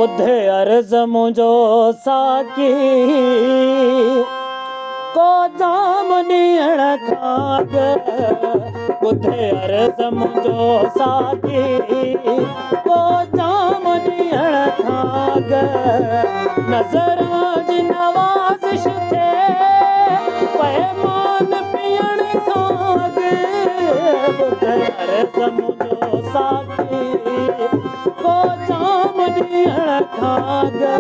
ॿुधे अर्ज़ मुंहिंजो साकी को जाम ॾियण खां अॻु ॿुधे अर्ज़ मुंहिंजो साकी को जाम ॾियण खां अॻु नज़रां जी नवाज़िश थिए पैमान पीअण खां अॻु ॿुधे अर्ज़ मुंहिंजो साकी को जाम ॾियण खां अॻु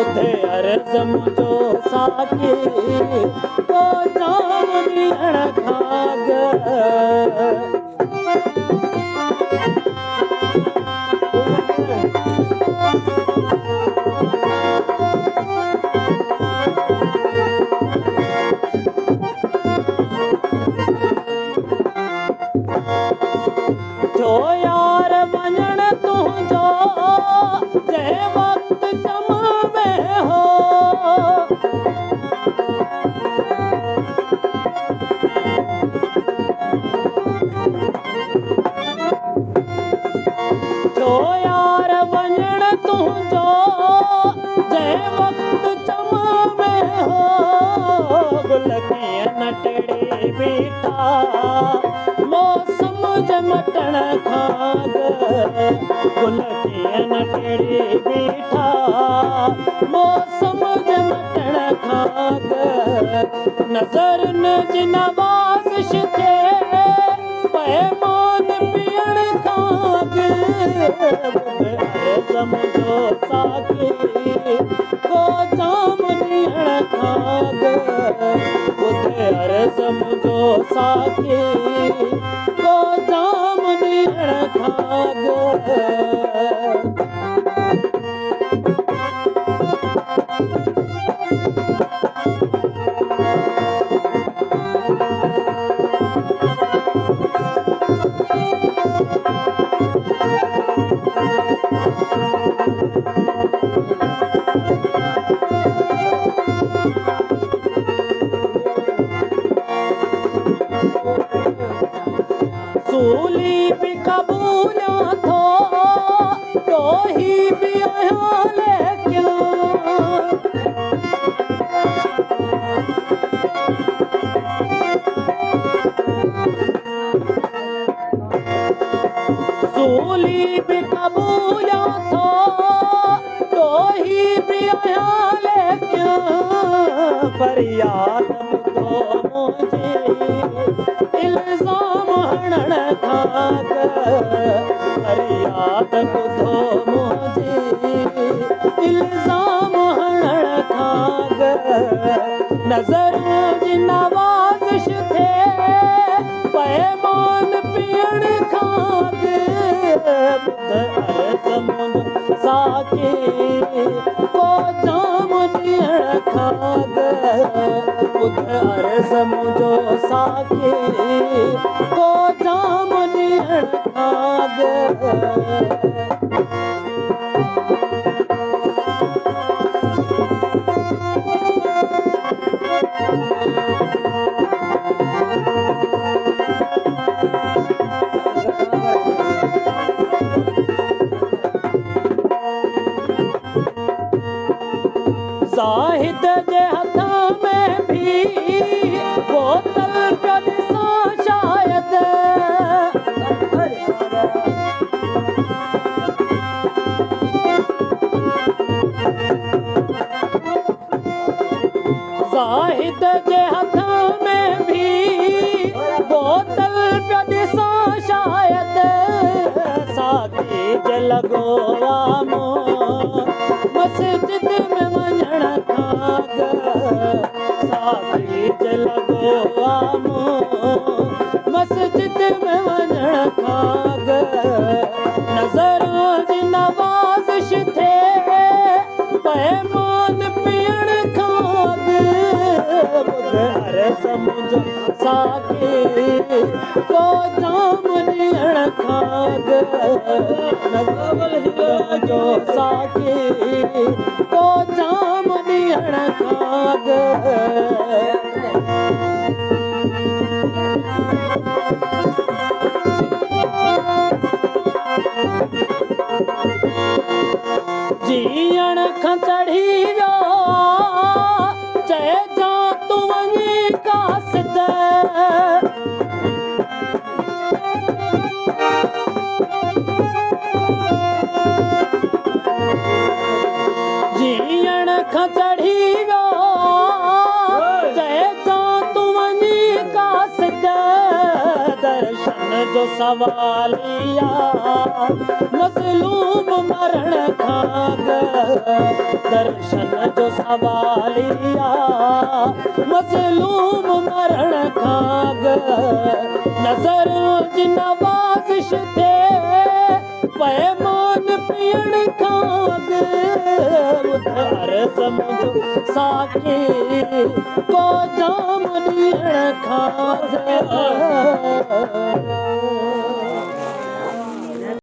ॿुधे अर्ज़ मुंहिंजो साकी को जाम ॾियण खां अॻु थियो यार वञण तुंहिंजो जंहिं वक़्तु जमा में हो थियो यार वञण तुंहिंजो जंहिं वक़्तु जमा में हो गुल कीअं न टिड़ी बीठा मौसम जे मटण खां अॻु गुल कीअं न टिड़ी बीठा मौसम जे मटण खां अॻु नज़रुनि जी नवाज़िश थिए पैमान पीअण खां अॻु ॿुधे अर्ज़ मुंहिंजो साकी को जाम ॾियण खां अॻु ॿुधे अर्ज़ मुंहिंजो साकी को जाम ॾियण खां अॻु सूली बि क़बूलियां थो ॾोही बि आहियां लेकिन सूली बि क़बूलियां थो ॾोही बि आहियां लेकिन फरियाद ॿुधो मुंहिंजी इल्ज़ाम हणण खां अॻु फरियाद ॿुधो मुंहिंजी इल्ज़ाम हणण खां अॻु नज़रुनि जी नवाज़िश थिए पैमान पीअण खां अॻु ॿुधे अर्ज़ मुंहिंजो साकी को जाम ॾियण खां अॻु ॿुधे अर्ज़ मुंहिंजो साकी को जाम ॾियण खां अॻु ज़ाहिद जे हथ में भी बोतल पियो ॾिसां शायदि ज़ाहिद जे हथ में भी बोतल पियो ॾिसां शायदि साकी जे लॻो आमो मस्जिद में वञण खां अॻु साकी जे लॻो आमो मस्जिद में वञण खां अॻु नज़रां जी नवाज़िश थिए पैमान पीअण खां अॻु ॿुधे अर्ज़ मुंहिंजो साकी को जाम ॾियण खां अॻु जो साकी को जाम ॾियण खां अॻु जीअण खां चढ़ी वियो चइजां तूं वञी कासिद जीअण खां चढ़ी वियो चइजां तूं वञी कासिद दर्शन जो सवालिया मज़लूम मरण खां अॻु दर्शन जो सवालिया मज़लूम मरण खां अॻु नज़र जी नवाज़िश थिए पैमान पीअण खां अॻु अर्ज़ मुंहिंजो साकी को जाम ॾियण खां अॻु